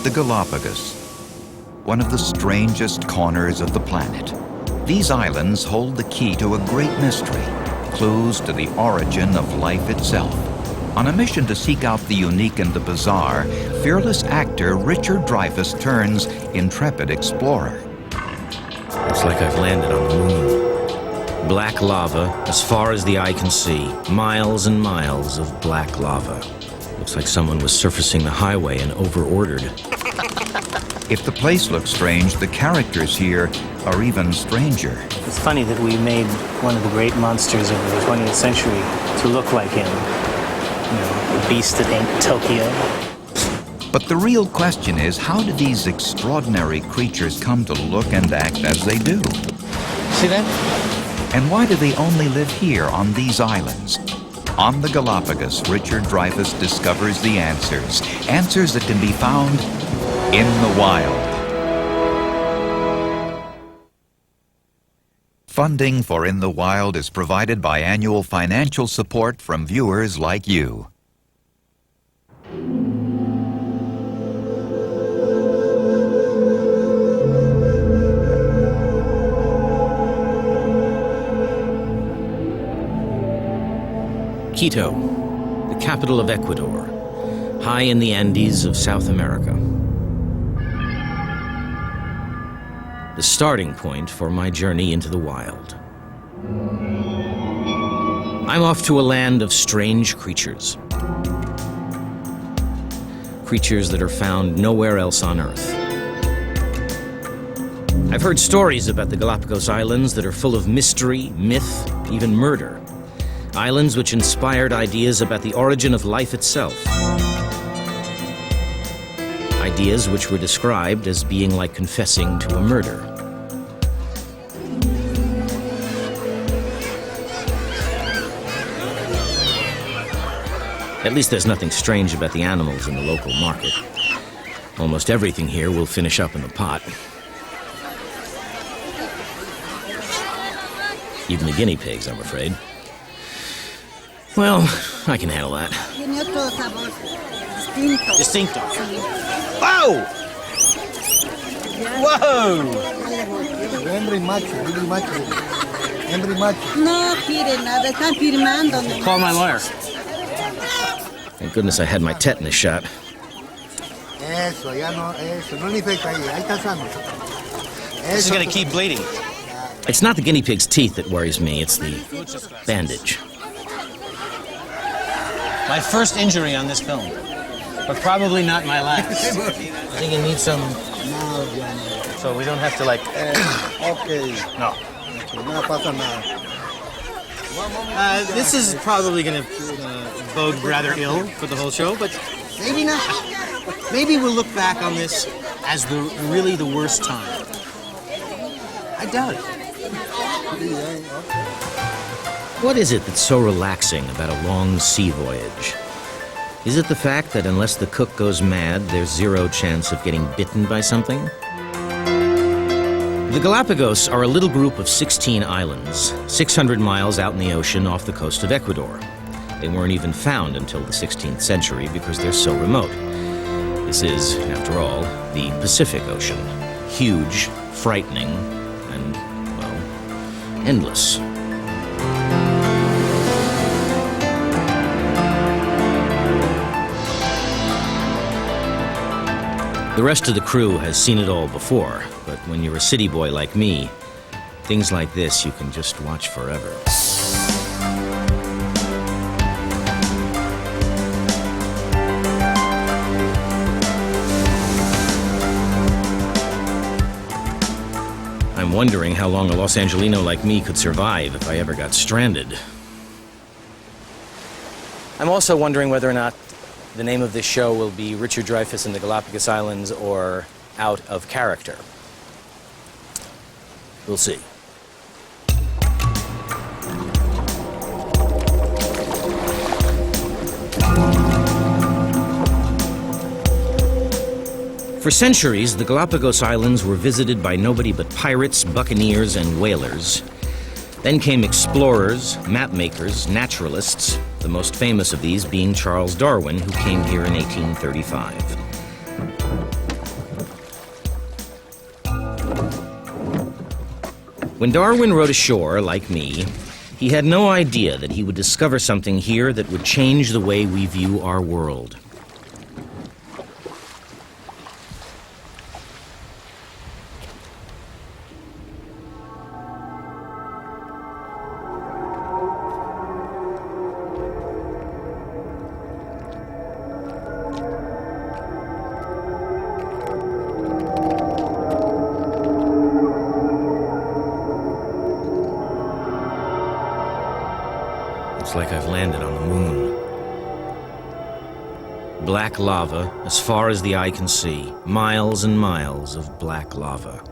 The Galapagos, one of the strangest corners of the planet. These islands hold the key to a great mystery, clues to the origin of life itself. On a mission to seek out the unique and the bizarre, fearless actor Richard Dreyfuss turns intrepid explorer. Looks like I've landed on the moon. Black lava as far as the eye can see. Miles and miles of black lava. Looks like someone was surfacing the highway and over-ordered. If the place looks strange, the characters here are even stranger. It's funny that we made one of the great monsters of the 20th century to look like him. You know, the beast that ain't Tokyo. But the real question is, how do these extraordinary creatures come to look and act as they do? See that? And why do they only live here on these islands? On the Galapagos, Richard Dreyfuss discovers the answers. Answers that can be found in the wild. Funding for In the Wild is provided by annual financial support from viewers like you. Quito, the capital of Ecuador, high in the Andes of South America. The starting point for my journey into the wild. I'm off to a land of strange creatures. Creatures that are found nowhere else on Earth. I've heard stories about the Galapagos Islands that are full of mystery, myth, even murder. Islands which inspired ideas about the origin of life itself. Ideas which were described as being like confessing to a murder. At least there's nothing strange about the animals in the local market. Almost everything here will finish up in the pot. Even the guinea pigs, I'm afraid. Well, I can handle that. Distinto. Whoa! Whoa! Hembra macho, really macho. Hembra macho. No quiere nada, están firmando. Call my lawyer. Thank goodness I had my tetanus shot. Eso, ya no, eso, no le infecta ahí, ahí está sano. This is gonna keep bleeding. It's not the guinea pig's teeth that worries me, it's the bandage. My first injury on this film, but probably not my last. I think it needs some, so we don't have to like. Okay. No. No pasa nada. This is probably going to bode rather ill for the whole show, but maybe not. Maybe we'll look back on this as really the worst time. I doubt it. What is it that's so relaxing about a long sea voyage? Is it the fact that unless the cook goes mad, there's zero chance of getting bitten by something? The Galapagos are a little group of 16 islands, 600 miles out in the ocean off the coast of Ecuador. They weren't even found until the 16th century because they're so remote. This is, after all, the Pacific Ocean. Huge, frightening, and, well, endless. The rest of the crew has seen it all before, but when you're a city boy like me, things like this you can just watch forever. I'm wondering how long a Los Angelino like me could survive if I ever got stranded. I'm also wondering whether or not the name of this show will be Richard Dreyfuss and the Galapagos Islands or Out of Character. We'll see. For centuries, the Galapagos Islands were visited by nobody but pirates, buccaneers, and whalers. Then came explorers, map-makers, naturalists, the most famous of these being Charles Darwin, who came here in 1835. When Darwin rode ashore, like me, he had no idea that he would discover something here that would change the way we view our world. It's like I've landed on the moon. Black lava as far as the eye can see. Miles and miles of black lava.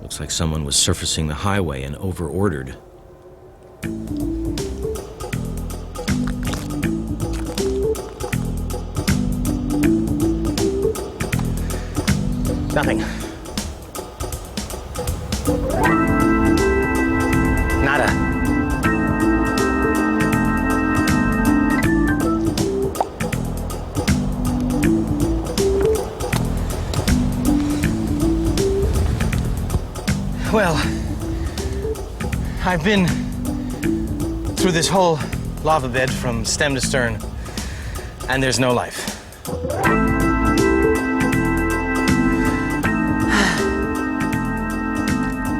Looks like someone was surfacing the highway and over-ordered. Nothing. Nada. Well, I've been through this whole lava bed from stem to stern, and there's no life.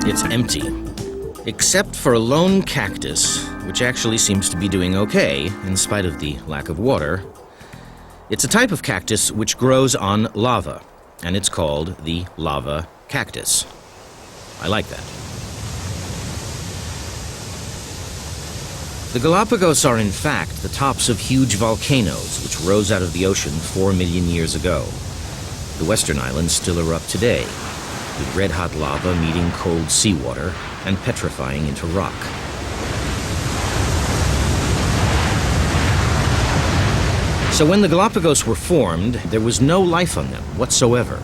It's empty, except for a lone cactus, which actually seems to be doing okay in spite of the lack of water. It's a type of cactus which grows on lava, and it's called the lava cactus. I like that. The Galapagos are in fact the tops of huge volcanoes which rose out of the ocean 4 million years ago. The western islands still erupt today, with red-hot lava meeting cold seawater and petrifying into rock. So when the Galapagos were formed, there was no life on them whatsoever.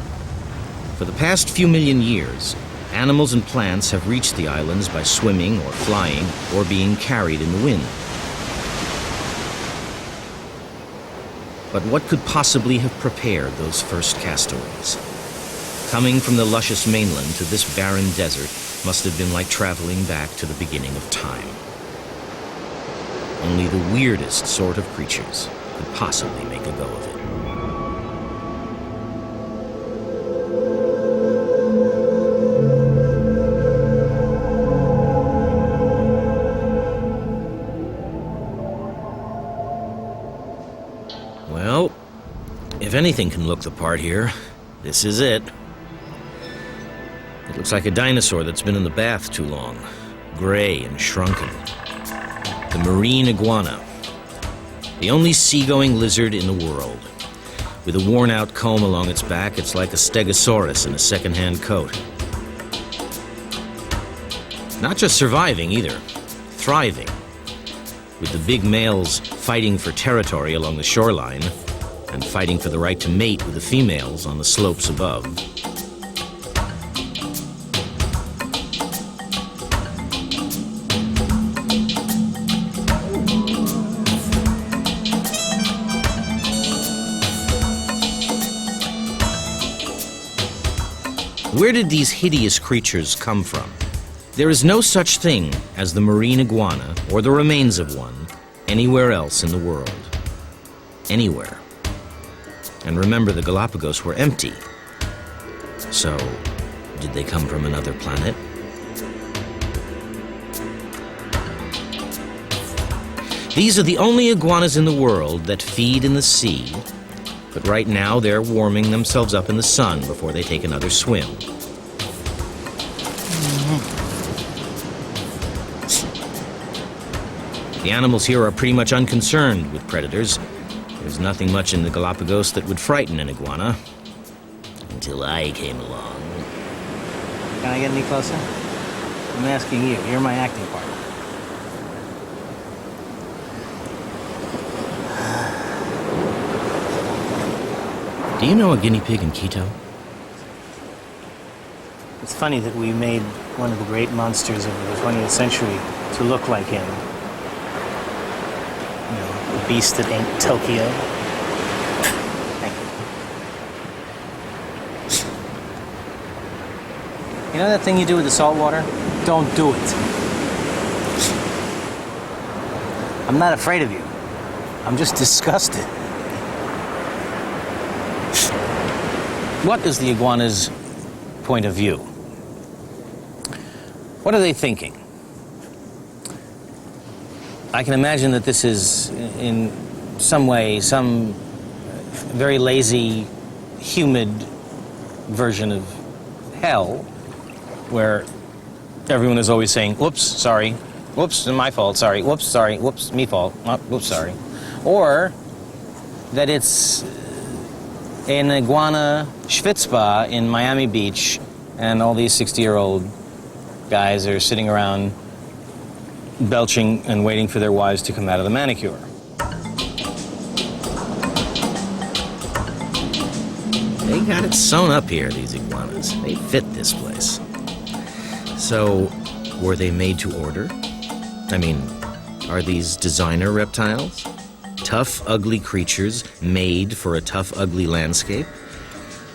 For the past few million years, animals and plants have reached the islands by swimming or flying or being carried in the wind. But what could possibly have prepared those first castaways? Coming from the luscious mainland to this barren desert must have been like traveling back to the beginning of time. Only the weirdest sort of creatures could possibly make a go of it. Well, if anything can look the part here, this is it. It looks like a dinosaur that's been in the bath too long, gray and shrunken. The marine iguana, the only seagoing lizard in the world. With a worn-out comb along its back, it's like a stegosaurus in a second-hand coat. Not just surviving either, thriving. With the big males fighting for territory along the shoreline and fighting for the right to mate with the females on the slopes above. Where did these hideous creatures come from? There is no such thing as the marine iguana, or the remains of one, anywhere else in the world. Anywhere. And remember, the Galapagos were empty. So, did they come from another planet? These are the only iguanas in the world that feed in the sea, but right now they're warming themselves up in the sun before they take another swim. The animals here are pretty much unconcerned with predators. There's nothing much in the Galapagos that would frighten an iguana. Until I came along. Can I get any closer? I'm asking you. You're my acting partner. Do you know a guinea pig in Quito? It's funny that we made one of the great monsters of the 20th century to look like him. You know, the beast that ain't Tokyo. Thank You know that thing you do with the salt water? Don't do it. I'm not afraid of you. I'm just disgusted. What is the iguana's point of view? What are they thinking? I can imagine that this is, in some way, some very lazy, humid version of hell, where everyone is always saying, whoops, sorry, whoops, my fault, sorry, whoops, sorry, whoops, me fault, whoops, sorry. Or that it's an iguana schwitzspa in Miami Beach, and all these 60-year-old guys are sitting around belching and waiting for their wives to come out of the manicure. They got it sewn up here, these iguanas. They fit this place. So, were they made to order? I mean, are these designer reptiles? Tough, ugly creatures made for a tough, ugly landscape?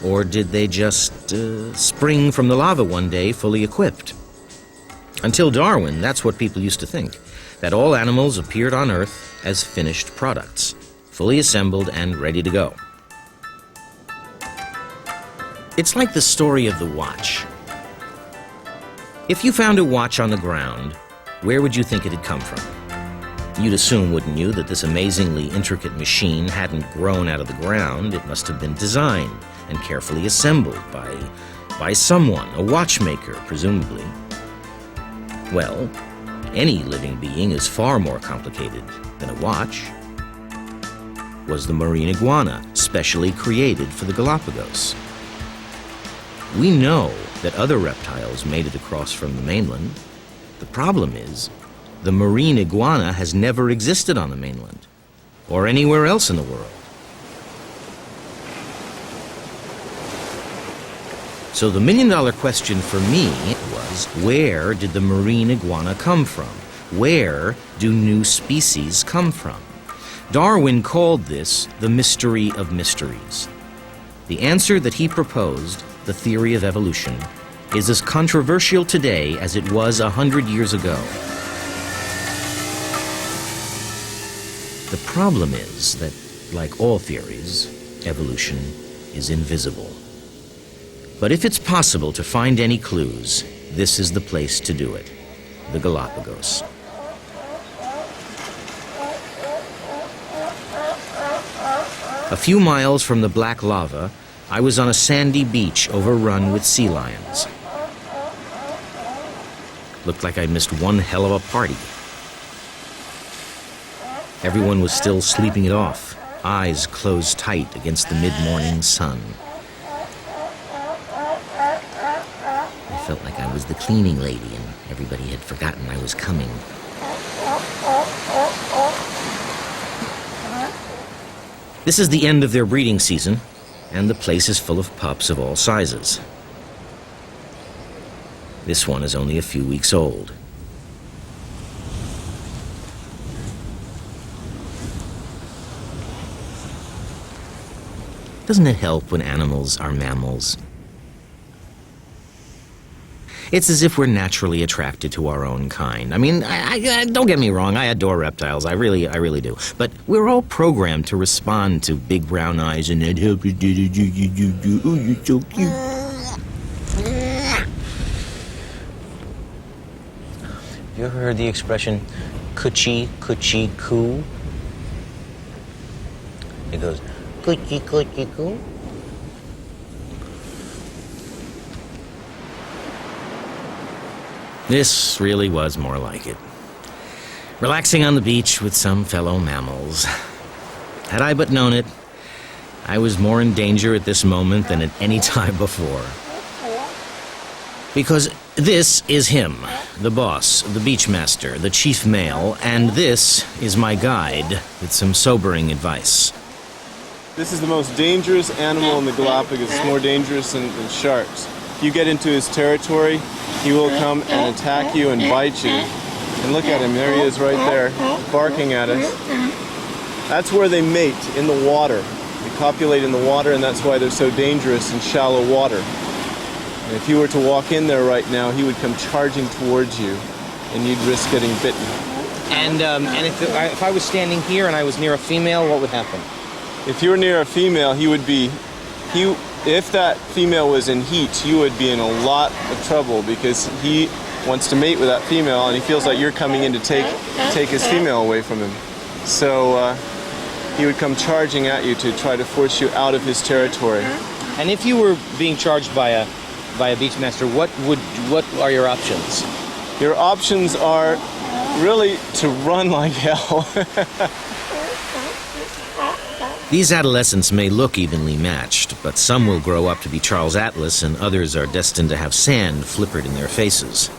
Or did they just spring from the lava one day fully equipped? Until Darwin, that's what people used to think, that all animals appeared on Earth as finished products, fully assembled and ready to go. It's like the story of the watch. If you found a watch on the ground, where would you think it had come from? You'd assume, wouldn't you, that this amazingly intricate machine hadn't grown out of the ground. It must have been designed and carefully assembled by someone, a watchmaker, presumably. Well, any living being is far more complicated than a watch. Was the marine iguana specially created for the Galapagos? We know that other reptiles made it across from the mainland. The problem is, the marine iguana has never existed on the mainland, or anywhere else in the world. So the million-dollar question for me was, where did the marine iguana come from? Where do new species come from? Darwin called this the mystery of mysteries. The answer that he proposed, the theory of evolution, is as controversial today as it was 100 years ago. The problem is that, like all theories, evolution is invisible. But if it's possible to find any clues, this is the place to do it, the Galapagos. A few miles from the black lava, I was on a sandy beach overrun with sea lions. Looked like I'd missed one hell of a party. Everyone was still sleeping it off, eyes closed tight against the mid-morning sun. I felt like I was the cleaning lady and everybody had forgotten I was coming. This is the end of their breeding season, and the place is full of pups of all sizes. This one is only a few weeks old. Doesn't it help when animals are mammals? It's as if we're naturally attracted to our own kind. I mean, I don't get me wrong, I adore reptiles, I really do. But we're all programmed to respond to big brown eyes and that help you do. Oh, you're so cute. You ever heard the expression, coochie, coochie, coo? It goes, coochie, coochie, coo. This really was more like it. Relaxing on the beach with some fellow mammals. Had I but known it, I was more in danger at this moment than at any time before. Because this is him, the boss, the beach master, the chief male, and this is my guide with some sobering advice. This is the most dangerous animal in the Galapagos. It's more dangerous than sharks. If you get into his territory, he will come and attack you and bite you. And look at him, there he is right there, barking at us. That's where they mate, in the water. They copulate in the water, and that's why they're so dangerous in shallow water. And if you were to walk in there right now, he would come charging towards you, and you'd risk getting bitten. And if I was standing here and I was near a female, what would happen? If you were near a female, if that female was in heat, you would be in a lot of trouble because he wants to mate with that female and he feels like you're coming in to take his female away from him. So he would come charging at you to try to force you out of his territory. And if you were being charged by a beachmaster, what are your options? Your options are really to run like hell. These adolescents may look evenly matched, but some will grow up to be Charles Atlas and others are destined to have sand flippered in their faces.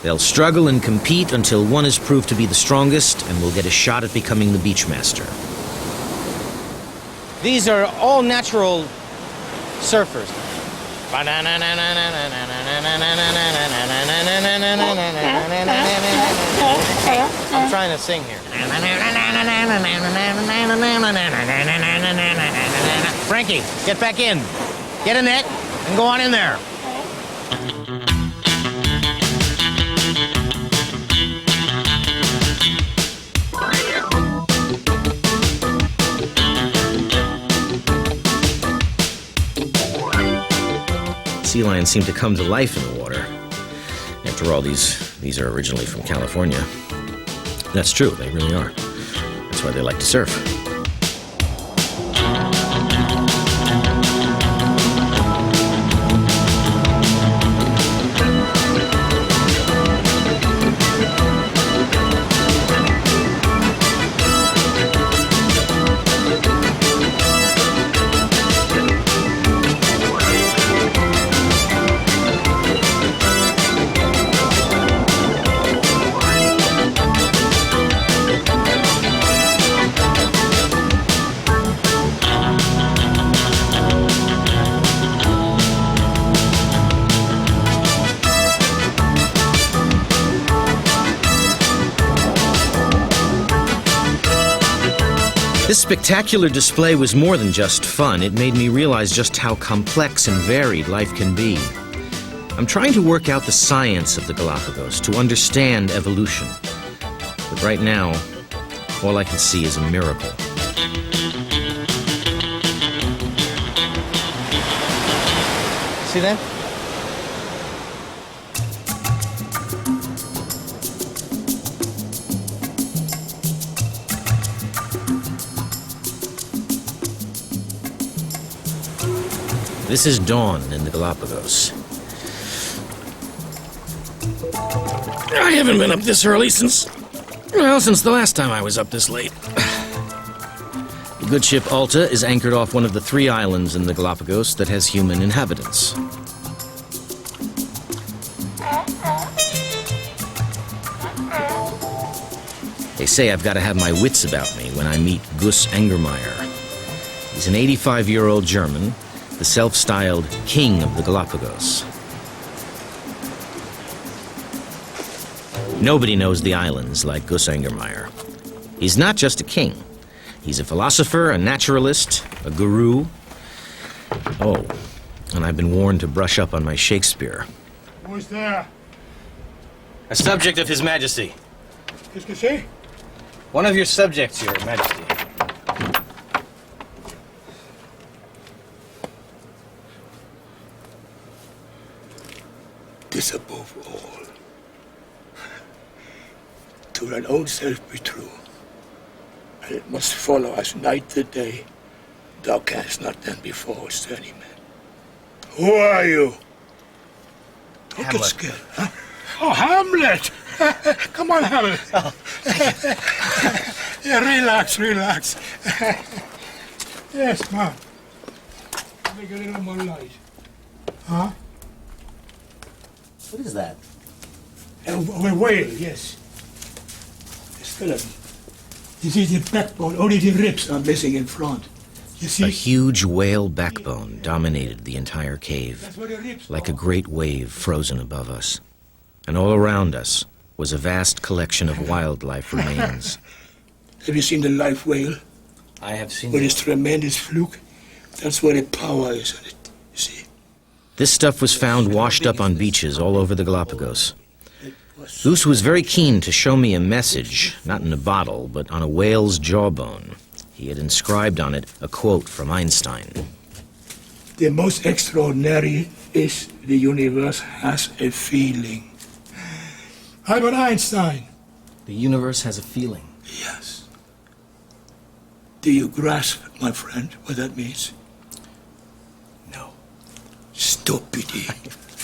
They'll struggle and compete until one is proved to be the strongest and will get a shot at becoming the beachmaster. These are all natural surfers. I'm trying to sing here. Frankie, get back in. Get in it and go on in there. Sea lions seem to come to life in the water. After all, these are originally from California. That's true, they really are. That's why they like to surf. This spectacular display was more than just fun. It made me realize just how complex and varied life can be. I'm trying to work out the science of the Galapagos, to understand evolution. But right now, all I can see is a miracle. See that? This is dawn in the Galapagos. I haven't been up this early since the last time I was up this late. The good ship Alta is anchored off one of the 3 islands in the Galapagos that has human inhabitants. They say I've got to have my wits about me when I meet Gus Engermeyer. He's an 85-year-old German, the self-styled king of the Galapagos. Nobody knows the islands like Gus Engermeyer. He's not just a king. He's a philosopher, a naturalist, a guru. Oh, and I've been warned to brush up on my Shakespeare. Who's there? A subject of His Majesty. Qu'est-ce que c'est? One of your subjects, Your Majesty. This above all, to thine own self be true, and it must follow us night to day. Thou canst not then be false to any man. Who are you? Don't get scared, huh? Oh, Hamlet! Come on, Hamlet. Oh. Yeah, relax. Yes, man. Make a little more light. Huh? What is that? A whale, yes. The skeleton. This is the backbone. Only the ribs are missing in front. You see? A huge whale backbone dominated the entire cave, like a great wave frozen above us. And all around us was a vast collection of wildlife remains. Have you seen the live whale? I have seen With its tremendous fluke? That's where the power is in it, you see. This stuff was found washed up on beaches all over the Galapagos. Goose was very keen to show me a message, not in a bottle, but on a whale's jawbone. He had inscribed on it a quote from Einstein. The most extraordinary is the universe has a feeling. Albert Einstein. The universe has a feeling. Yes. Do you grasp, my friend, what that means? No. Stupidity.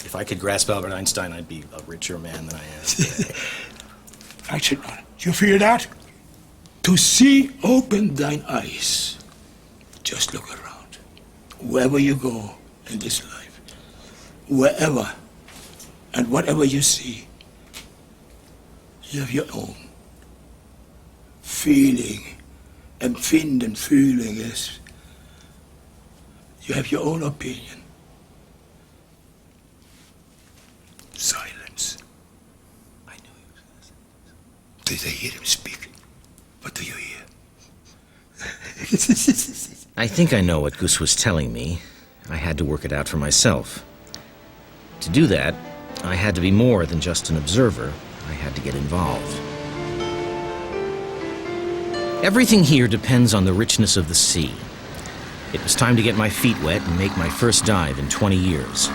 If I could grasp Albert Einstein, I'd be a richer man than I am today. Actually, you feel that? To see, open thine eyes. Just look around. Wherever you go in this life, wherever and whatever you see, you have your own feeling. Empfinden, feeling is, you have your own opinion. Silence. I knew he was going to say this. Did they hear him speak? What do you hear? I think I know what Goose was telling me. I had to work it out for myself. To do that, I had to be more than just an observer. I had to get involved. Everything here depends on the richness of the sea. It was time to get my feet wet and make my first dive in 20 years.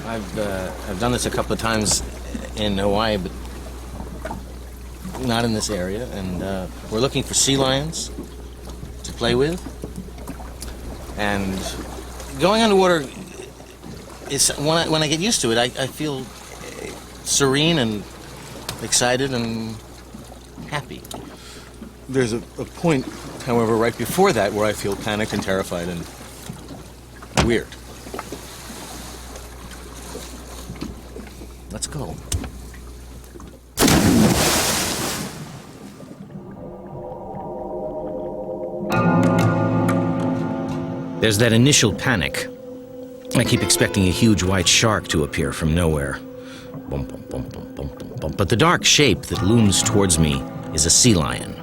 I've done this a couple of times in Hawaii, but not in this area. And we're looking for sea lions to play with. And going underwater is when I get used to it, I feel serene and excited and happy. There's a point, however, right before that where I feel panicked and terrified and weird. Let's go. There's that initial panic. I keep expecting a huge white shark to appear from nowhere. Bum, bum, bum, bum, bum, bum, bum. But the dark shape that looms towards me is a sea lion.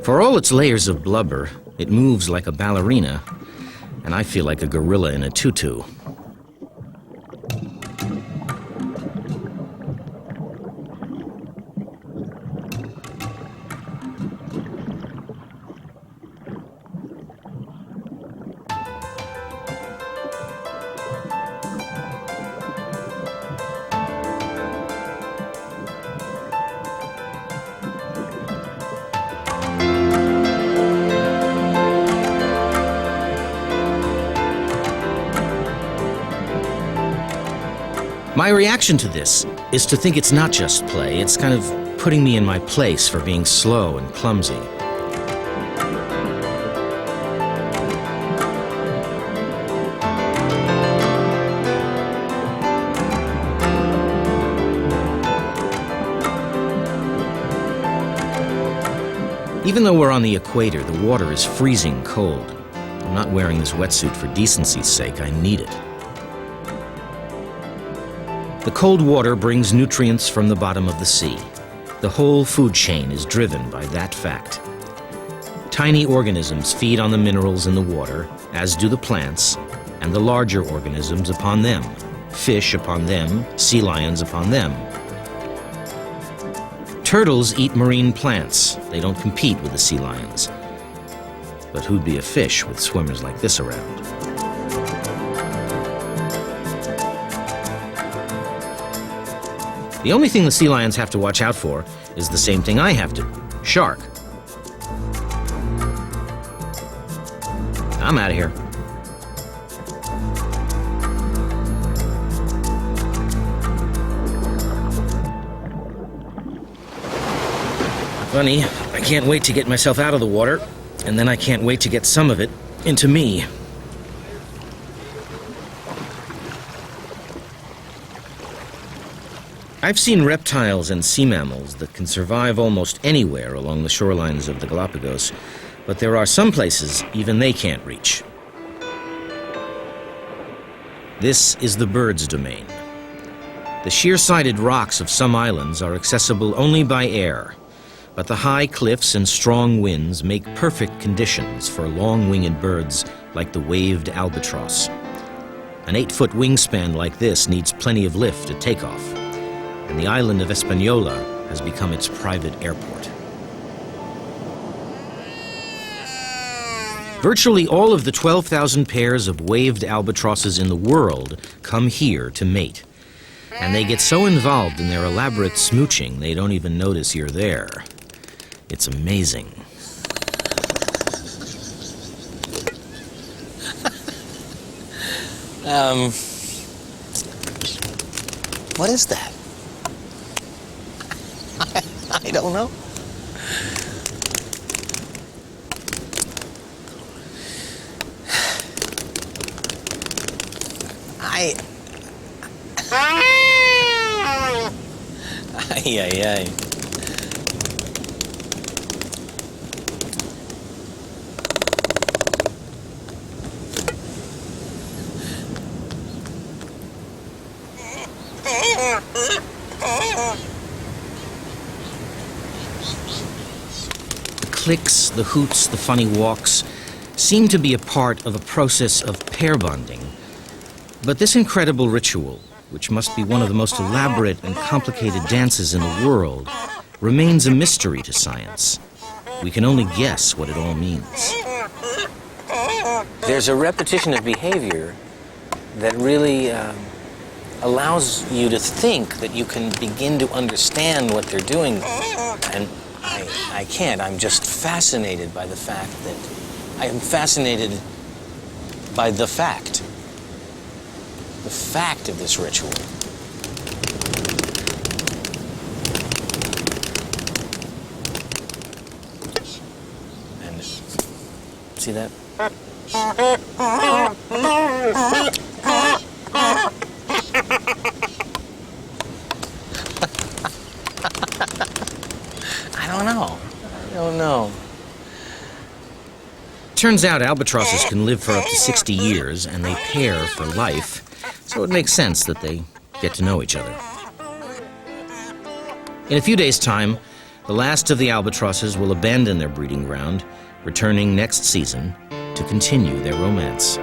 For all its layers of blubber, it moves like a ballerina, and I feel like a gorilla in a tutu. My reaction to this is to think it's not just play, it's kind of putting me in my place for being slow and clumsy. Even though we're on the equator, the water is freezing cold. I'm not wearing this wetsuit for decency's sake, I need it. The cold water brings nutrients from the bottom of the sea. The whole food chain is driven by that fact. Tiny organisms feed on the minerals in the water, as do the plants, and the larger organisms upon them. Fish upon them, sea lions upon them. Turtles eat marine plants. They don't compete with the sea lions. But who'd be a fish with swimmers like this around? The only thing the sea lions have to watch out for is the same thing I have to. Shark. I'm out of here. Funny, I can't wait to get myself out of the water, and then I can't wait to get some of it into me. I've seen reptiles and sea mammals that can survive almost anywhere along the shorelines of the Galapagos, But there are some places even they can't reach. This is the birds' domain. The sheer-sided rocks of some islands are accessible only by air, but the high cliffs and strong winds make perfect conditions for long-winged birds like the waved albatross. An 8-foot wingspan like this needs plenty of lift at takeoff, and the island of Hispaniola has become its private airport. Virtually all of the 12,000 pairs of waved albatrosses in the world come here to mate. And they get so involved in their elaborate smooching, they don't even notice you're there. It's amazing. What is that? I don't know. Ay. The clicks, the hoots, the funny walks seem to be a part of a process of pair bonding. But this incredible ritual, which must be one of the most elaborate and complicated dances in the world, remains a mystery to science. We can only guess what it all means. There's a repetition of behavior that really allows you to think that you can begin to understand what they're doing. And I can't. I'm just fascinated by the fact that I am fascinated by the fact of this ritual. And see that? I don't know. Turns out albatrosses can live for up to 60 years, and they pair for life, so it makes sense that they get to know each other. In a few days' time, the last of the albatrosses will abandon their breeding ground, returning next season to continue their romance.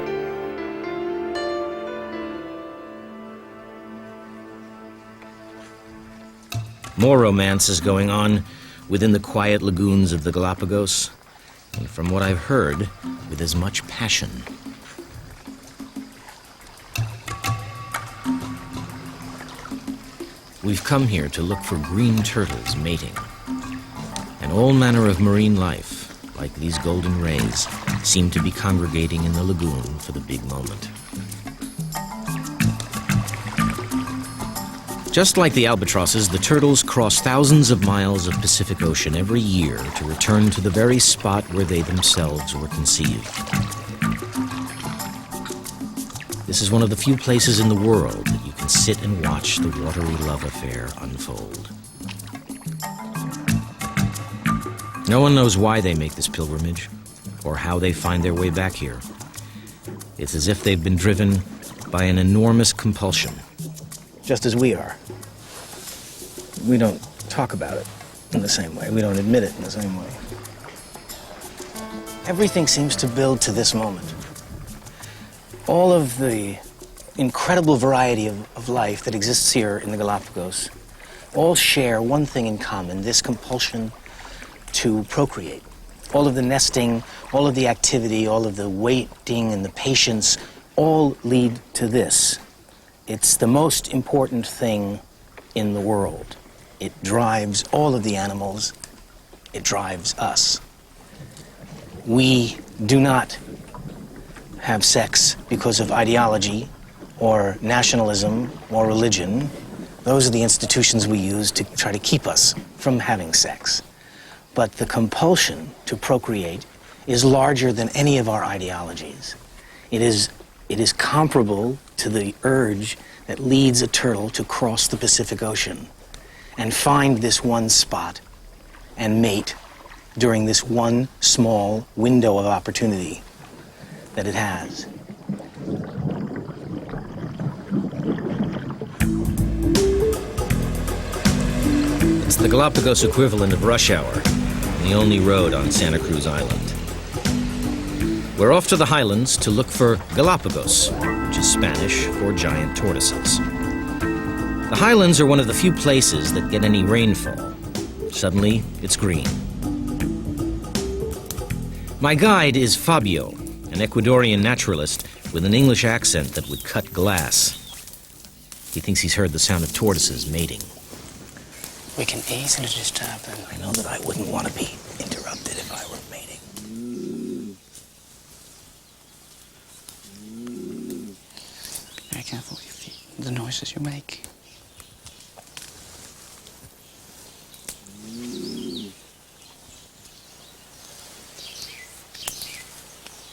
More romance is going on within the quiet lagoons of the Galapagos, and from what I've heard, with as much passion. We've come here to look for green turtles mating, and all manner of marine life, like these golden rays, seem to be congregating in the lagoon for the big moment. Just like the albatrosses, the turtles cross thousands of miles of Pacific Ocean every year to return to the very spot where they themselves were conceived. This is one of the few places in the world that you can sit and watch the watery love affair unfold. No one knows why they make this pilgrimage, or how they find their way back here. It's as if they've been driven by an enormous compulsion. Just as we are. We don't talk about it in the same way. We don't admit it in the same way. Everything seems to build to this moment. All of the incredible variety of life that exists here in the Galapagos all share one thing in common, this compulsion to procreate. All of the nesting, all of the activity, all of the waiting and the patience, all lead to this. It's the most important thing in the world. It drives all of the animals. It drives us. We do not have sex because of ideology or nationalism or religion. Those are the institutions we use to try to keep us from having sex. But the compulsion to procreate is larger than any of our ideologies. It is comparable to the urge that leads a turtle to cross the Pacific Ocean and find this one spot and mate during this one small window of opportunity that it has. It's the Galapagos equivalent of rush hour, and the only road on Santa Cruz Island. We're off to the highlands to look for Galapagos, which is Spanish for giant tortoises. The highlands are one of the few places that get any rainfall. Suddenly, it's green. My guide is Fabio, an Ecuadorian naturalist with an English accent that would cut glass. He thinks he's heard the sound of tortoises mating. We can easily disturb them. I know that I wouldn't want to be interrupted if I were mating. Very careful with your feet, the noises you make.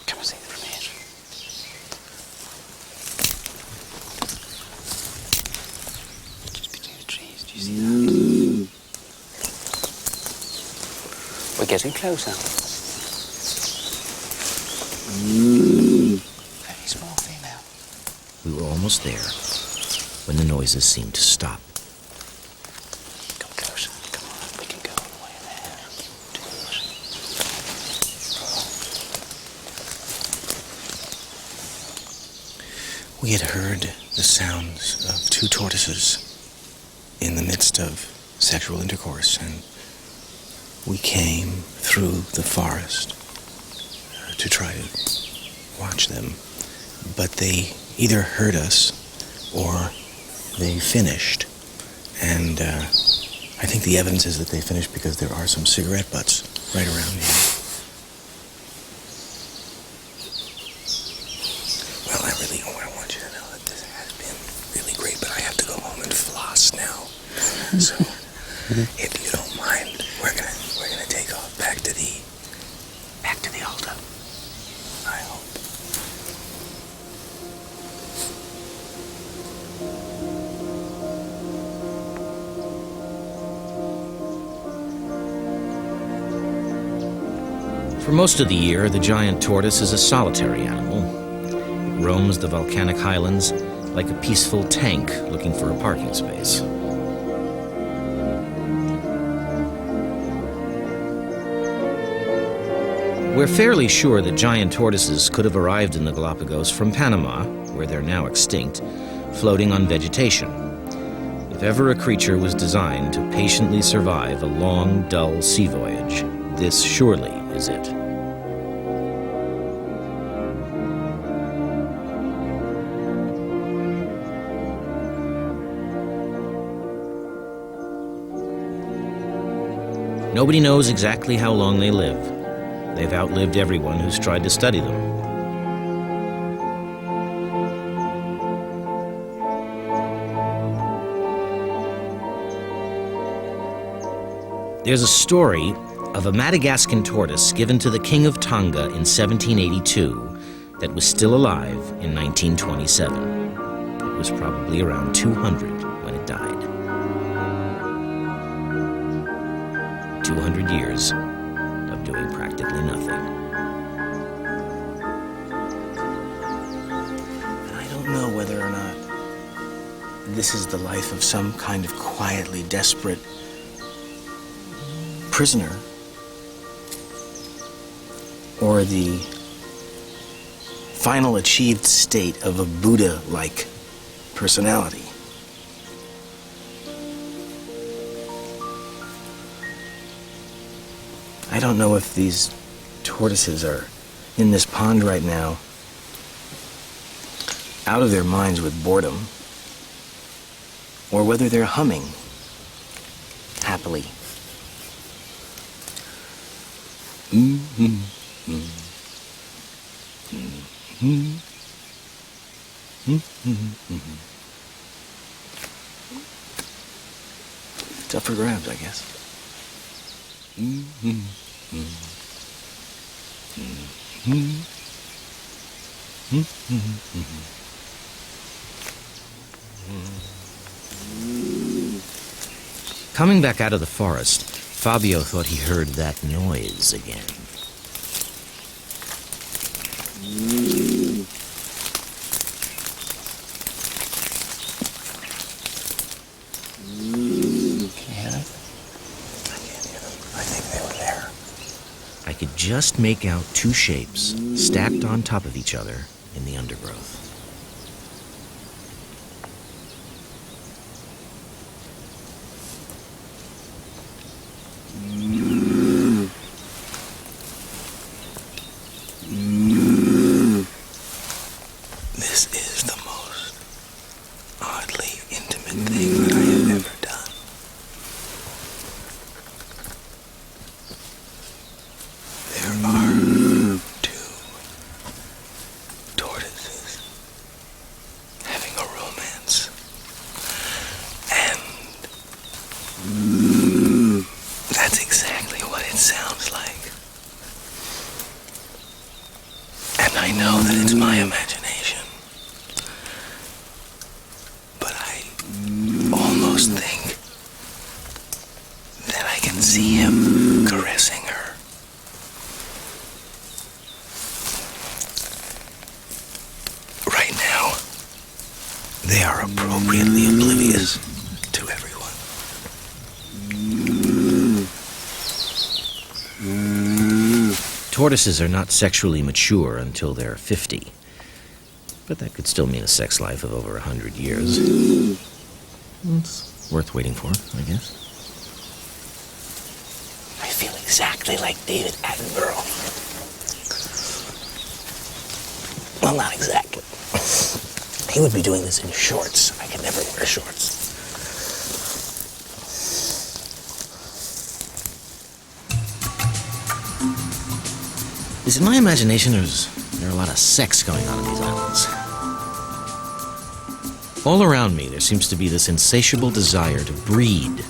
Come and see them from here. Just between the trees, do you see that? We're getting closer. Very small female. We were almost there when the noises seemed to stop. Come closer. Come on. We can go all the way there. We had heard the sounds of two tortoises in the midst of sexual intercourse, and we came through the forest to try to watch them. But they either heard us or they finished. And I think the evidence is that they finished because there are some cigarette butts right around here. Well, I want you to know that this has been really great, but I have to go home and floss now. So, if you don't mind, we're gonna take off back to the altar. I hope. For most of the year, the giant tortoise is a solitary animal. It roams the volcanic highlands like a peaceful tank looking for a parking space. We're fairly sure that giant tortoises could have arrived in the Galapagos from Panama, where they're now extinct, floating on vegetation. If ever a creature was designed to patiently survive a long, dull sea voyage, this surely is it. Nobody knows exactly how long they live. They've outlived everyone who's tried to study them. There's a story of a Madagascan tortoise given to the King of Tonga in 1782 that was still alive in 1927. It was probably around 200 when it died. 200 years of doing practically nothing. I don't know whether or not this is the life of some kind of quietly desperate prisoner, or the final achieved state of a Buddha-like personality. I don't know if these tortoises are in this pond right now, out of their minds with boredom, or whether they're humming happily. It's up for grabs, I guess. Coming back out of the forest, Fabio thought he heard that noise again. I could just make out two shapes stacked on top of each other in the undergrowth. This is the most oddly intimate thing that I have ever done. There are two tortoises having a romance. And that's exactly what it sounds like. And I know that it's my imagination. But I almost think that I can see him caressing her. Right now, they are appropriately oblivious to everyone. Tortoises are not sexually mature until they're 50. But that could still mean a sex life of over 100 years. It's worth waiting for, I guess. I feel exactly like David Attenborough. Well, not exactly. He would be doing this in shorts. I could never wear shorts. Is it my imagination, or is there a lot of sex going on in these islands? All around me, there seems to be this insatiable desire to breed.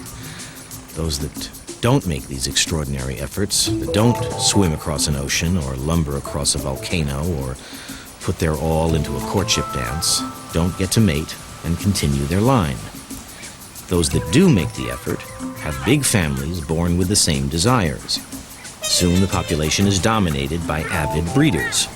Those that don't make these extraordinary efforts, that don't swim across an ocean or lumber across a volcano or put their all into a courtship dance, don't get to mate and continue their line. Those that do make the effort have big families born with the same desires. Soon the population is dominated by avid breeders.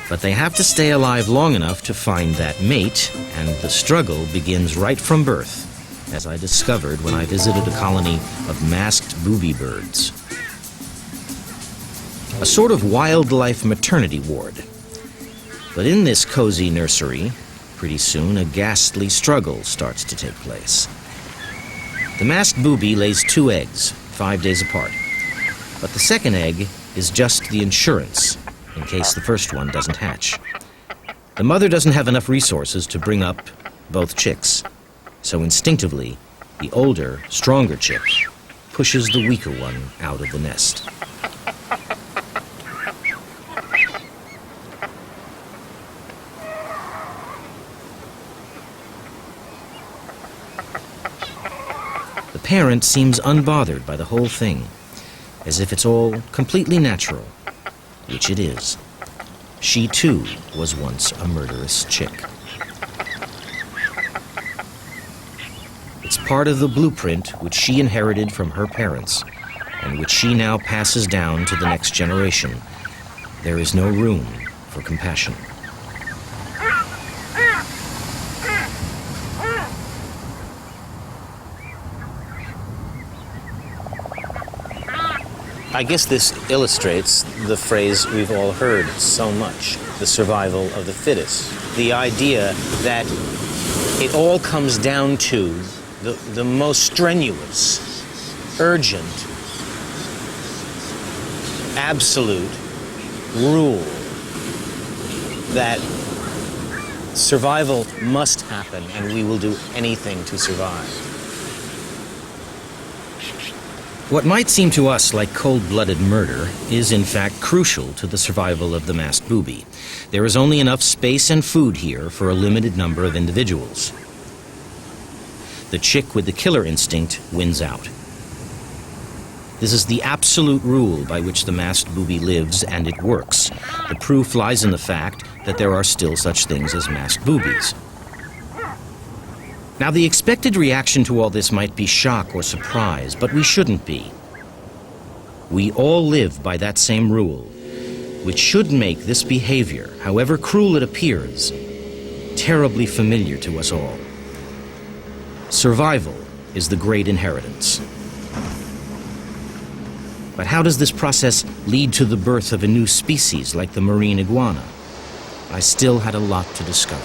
But they have to stay alive long enough to find that mate, and the struggle begins right from birth, as I discovered when I visited a colony of masked booby birds. A sort of wildlife maternity ward. But in this cozy nursery, pretty soon a ghastly struggle starts to take place. The masked booby lays 2 eggs, 5 days apart. But the second egg is just the insurance, in case the first one doesn't hatch. The mother doesn't have enough resources to bring up both chicks, so instinctively, the older, stronger chick pushes the weaker one out of the nest. The parent seems unbothered by the whole thing, as if it's all completely natural, which it is. She, too, was once a murderous chick. It's part of the blueprint which she inherited from her parents, and which she now passes down to the next generation. There is no room for compassion. I guess this illustrates the phrase we've all heard so much, the survival of the fittest. The idea that it all comes down to the most strenuous, urgent, absolute rule that survival must happen and we will do anything to survive. What might seem to us like cold-blooded murder is in fact crucial to the survival of the masked booby. There is only enough space and food here for a limited number of individuals. The chick with the killer instinct wins out. This is the absolute rule by which the masked booby lives, and it works. The proof lies in the fact that there are still such things as masked boobies. Now, the expected reaction to all this might be shock or surprise, but we shouldn't be. We all live by that same rule, which should make this behavior, however cruel it appears, terribly familiar to us all. Survival is the great inheritance. But how does this process lead to the birth of a new species like the marine iguana? I still had a lot to discover.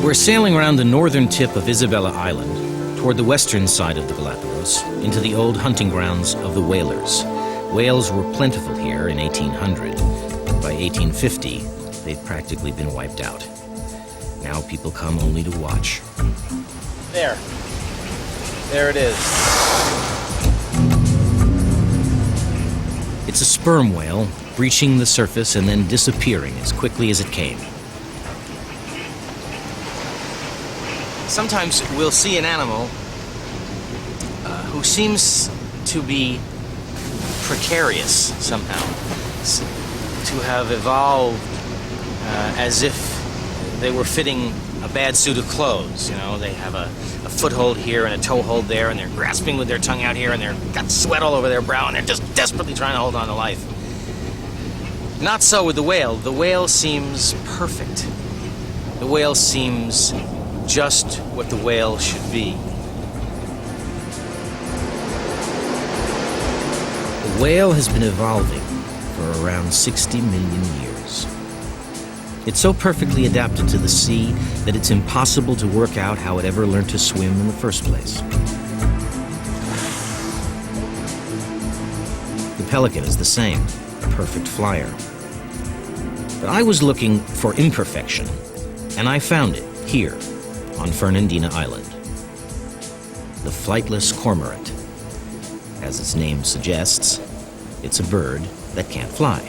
We're sailing around the northern tip of Isabella Island, toward the western side of the Galapagos, into the old hunting grounds of the whalers. Whales were plentiful here in 1800, but by 1850, they'd practically been wiped out. Now people come only to watch. There. There it is. It's a sperm whale, breaching the surface and then disappearing as quickly as it came. Sometimes we'll see an animal who seems to be precarious somehow, to have evolved as if they were fitting a bad suit of clothes. You know, they have a foothold here and a toehold there, and they're grasping with their tongue out here, and they've got sweat all over their brow, and they're just desperately trying to hold on to life. Not so with the whale. The whale seems perfect. The whale seems just what the whale should be. The whale has been evolving for around 60 million years. It's so perfectly adapted to the sea that it's impossible to work out how it ever learned to swim in the first place. The pelican is the same, a perfect flyer. But I was looking for imperfection, and I found it here on Fernandina Island. The flightless cormorant. As its name suggests, it's a bird that can't fly.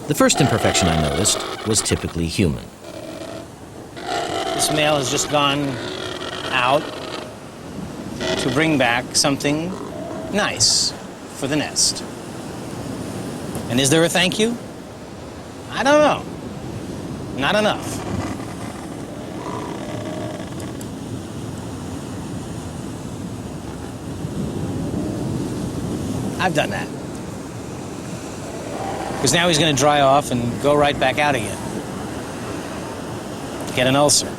The first imperfection I noticed was typically human. This male has just gone out to bring back something nice for the nest. And is there a thank you? I don't know. Not enough. I've done that. Because now he's going to dry off and go right back out again. Get an ulcer.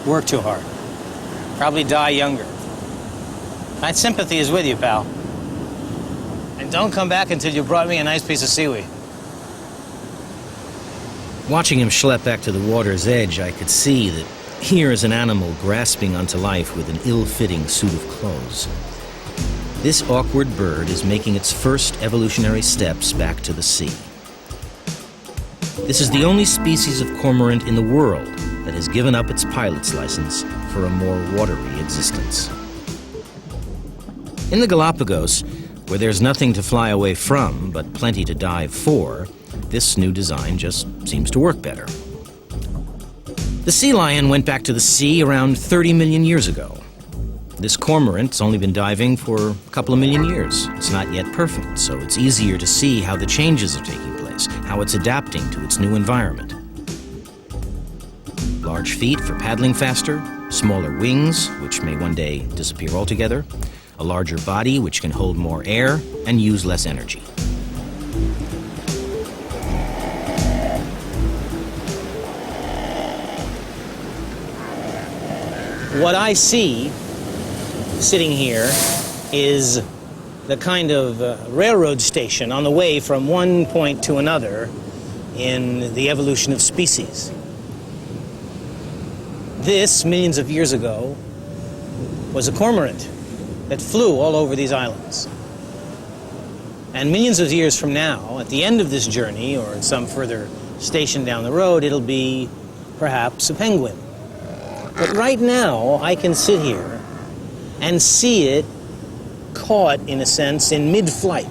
Work too hard. Probably die younger. My sympathy is with you, pal. And don't come back until you brought me a nice piece of seaweed. Watching him schlep back to the water's edge, I could see that here is an animal grasping onto life with an ill-fitting suit of clothes. This awkward bird is making its first evolutionary steps back to the sea. This is the only species of cormorant in the world that has given up its pilot's license for a more watery existence. In the Galapagos, where there's nothing to fly away from but plenty to dive for, this new design just seems to work better. The sea lion went back to the sea around 30 million years ago. This cormorant's only been diving for a couple of million years. It's not yet perfect, so it's easier to see how the changes are taking place, how it's adapting to its new environment. Large feet for paddling faster, smaller wings, which may one day disappear altogether, a larger body which can hold more air and use less energy. What I see sitting here is the kind of railroad station on the way from one point to another in the evolution of species. This, millions of years ago, was a cormorant that flew all over these islands. And millions of years from now, at the end of this journey, or at some further station down the road, it'll be perhaps a penguin. But right now, I can sit here and see it caught, in a sense, in mid-flight.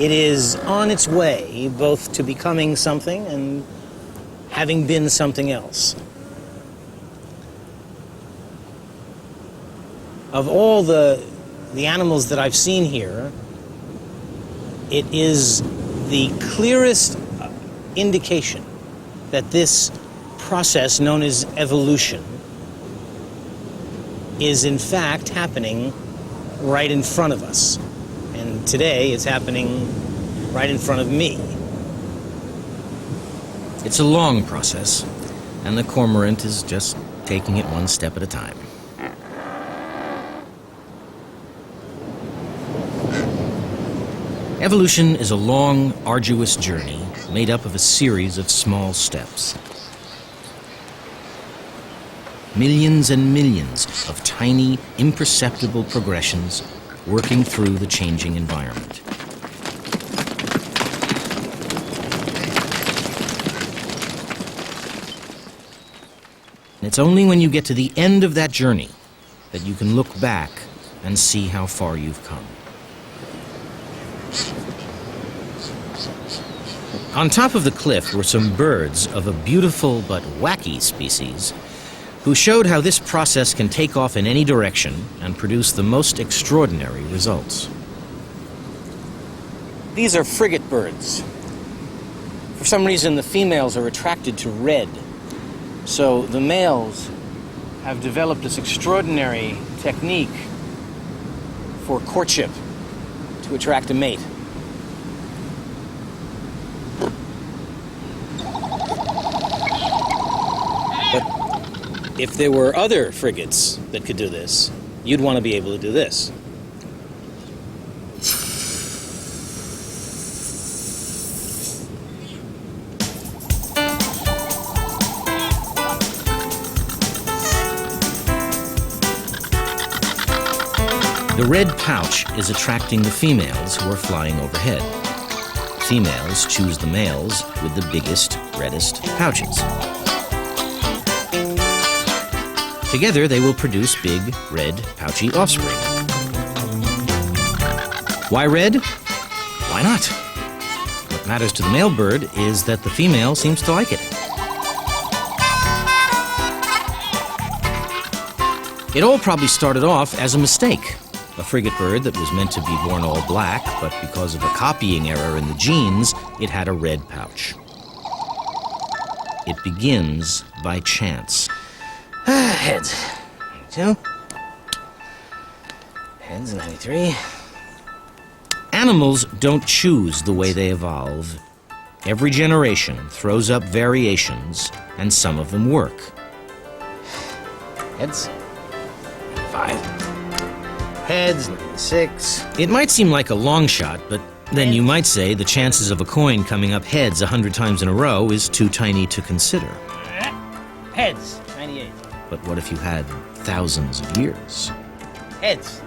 It is on its way both to becoming something and having been something else. Of all the animals that I've seen here, it is the clearest indication that this process known as evolution is in fact happening right in front of us. And today it's happening right in front of me. It's a long process, and the cormorant is just taking it one step at a time. Evolution is a long, arduous journey made up of a series of small steps. Millions and millions of tiny, imperceptible progressions working through the changing environment. And it's only when you get to the end of that journey that you can look back and see how far you've come. On top of the cliff were some birds of a beautiful but wacky species who showed how this process can take off in any direction and produce the most extraordinary results. These are frigate birds. For some reason, the females are attracted to red. So the males have developed this extraordinary technique for courtship to attract a mate. But if there were other frigates that could do this, you'd want to be able to do this. The red pouch is attracting the females who are flying overhead. Females choose the males with the biggest, reddest pouches. Together, they will produce big, red, pouchy offspring. Why red? Why not? What matters to the male bird is that the female seems to like it. It all probably started off as a mistake. A frigate bird that was meant to be born all black, but because of a copying error in the genes, it had a red pouch. It begins by chance. Heads, 92. Heads, 93. Animals don't choose the way they evolve. Every generation throws up variations, and some of them work. Heads, 5. Heads, 96. It might seem like a long shot, but then you might say the chances of a coin coming up heads 100 times in a row is too tiny to consider. Heads, 98. But what if you had thousands of years? Heads,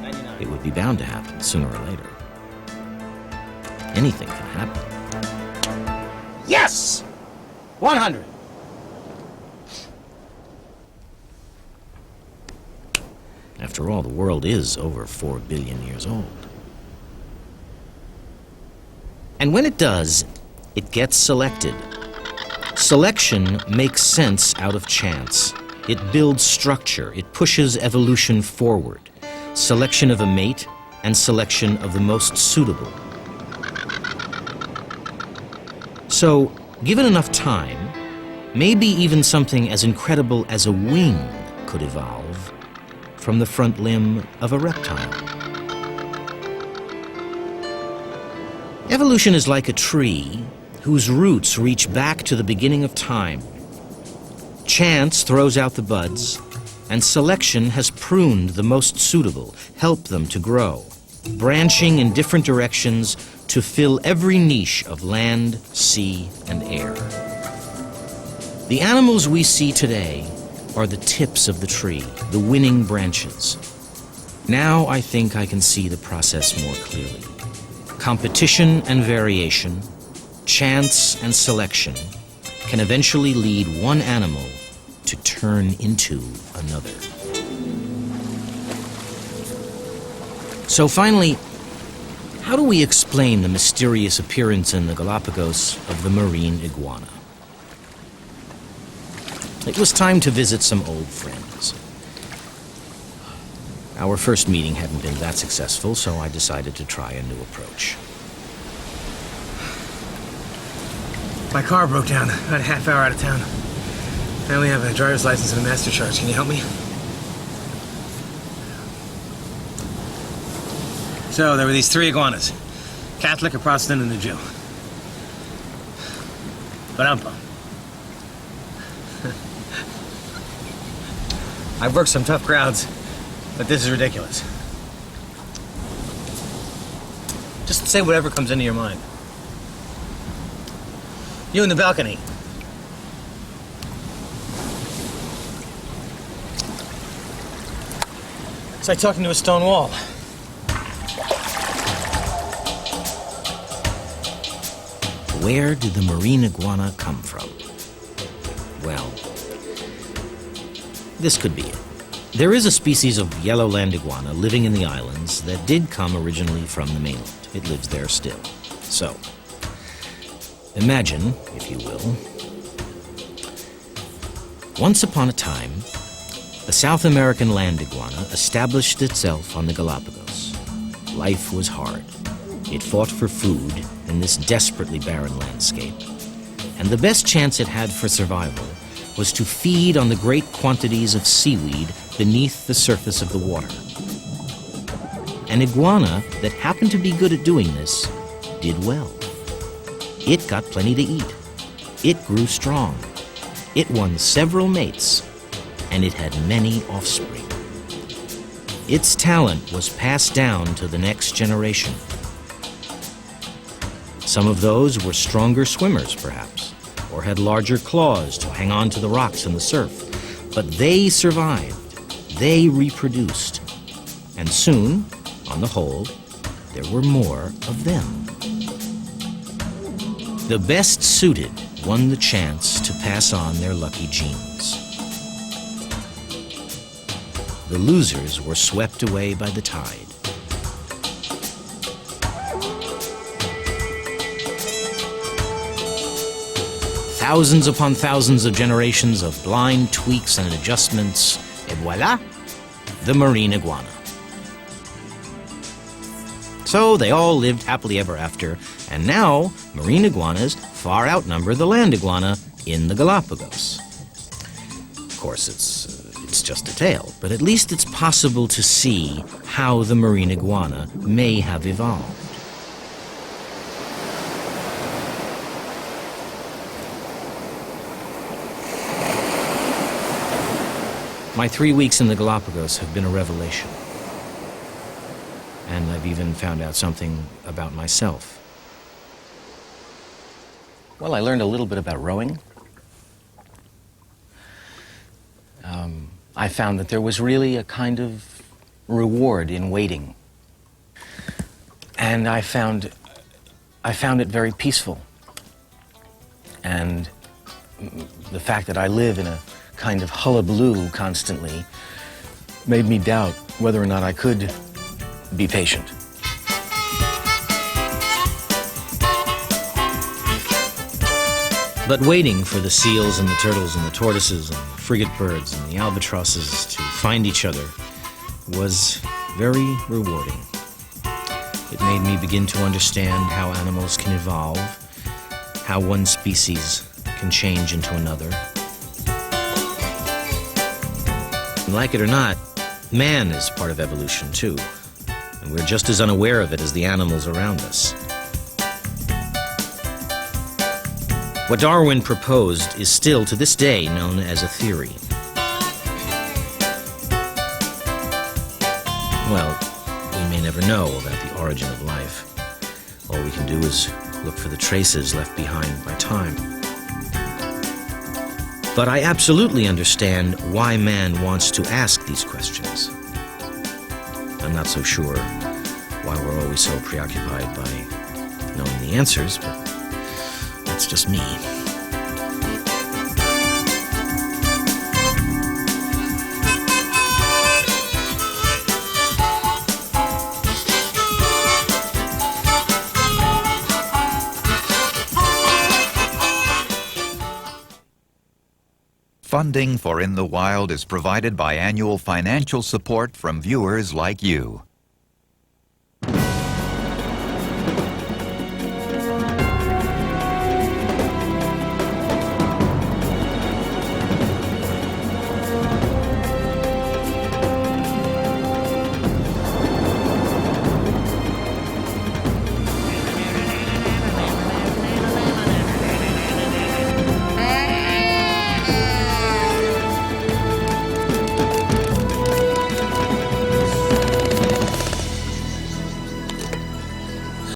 99. It would be bound to happen sooner or later. Anything can happen. Yes! 100. After all, the world is over 4 billion years old. And when it does, it gets selected. Selection makes sense out of chance. It builds structure. It pushes evolution forward. Selection of a mate and selection of the most suitable. So, given enough time, maybe even something as incredible as a wing could evolve from the front limb of a reptile. Evolution is like a tree whose roots reach back to the beginning of time. Chance throws out the buds, and selection has pruned the most suitable, helped them to grow, branching in different directions to fill every niche of land, sea, and air. The animals we see today are the tips of the tree, the winning branches. Now I think I can see the process more clearly. Competition and variation, chance and selection can eventually lead one animal to turn into another. So finally, how do we explain the mysterious appearance in the Galapagos of the marine iguana? It was time to visit some old friends. Our first meeting hadn't been that successful, so I decided to try a new approach. My car broke down about a half hour out of town. I only have a driver's license and a master charge. Can you help me? So there were these 3 iguanas. Catholic, a Protestant, and a Jew. Ba-dum-bum. I've worked some tough crowds, but this is ridiculous. Just say whatever comes into your mind. You in the balcony. It's like talking to a stone wall. Where did the marine iguana come from? Well, this could be it. There is a species of yellow land iguana living in the islands that did come originally from the mainland. It lives there still. So, imagine, if you will, once upon a time, a South American land iguana established itself on the Galapagos. Life was hard. It fought for food in this desperately barren landscape, and the best chance it had for survival was to feed on the great quantities of seaweed beneath the surface of the water. An iguana that happened to be good at doing this did well. It got plenty to eat. It grew strong. It won several mates, and it had many offspring. Its talent was passed down to the next generation. Some of those were stronger swimmers, perhaps, or had larger claws to hang on to the rocks in the surf. But they survived. They reproduced. And soon, on the whole, there were more of them. The best suited won the chance to pass on their lucky genes. The losers were swept away by the tide. Thousands upon thousands of generations of blind tweaks and adjustments, et voila, the marine iguana. So they all lived happily ever after, and now marine iguanas far outnumber the land iguana in the Galapagos. Of course, it's just a tale, but at least it's possible to see how the marine iguana may have evolved. My 3 weeks in the Galapagos have been a revelation. And I've even found out something about myself. Well, I learned a little bit about rowing. I found that there was really a kind of reward in waiting. And I found it very peaceful. And the fact that I live in a kind of hullabaloo constantly made me doubt whether or not I could be patient. But waiting for the seals and the turtles and the tortoises and the frigate birds and the albatrosses to find each other was very rewarding. It made me begin to understand how animals can evolve, how one species can change into another. And like it or not, man is part of evolution too, and we're just as unaware of it as the animals around us. What Darwin proposed is still to this day known as a theory. Well, we may never know about the origin of life. All we can do is look for the traces left behind by time. But I absolutely understand why man wants to ask these questions. I'm not so sure why we're always so preoccupied by knowing the answers, but that's just me. Funding for In the Wild is provided by annual financial support from viewers like you.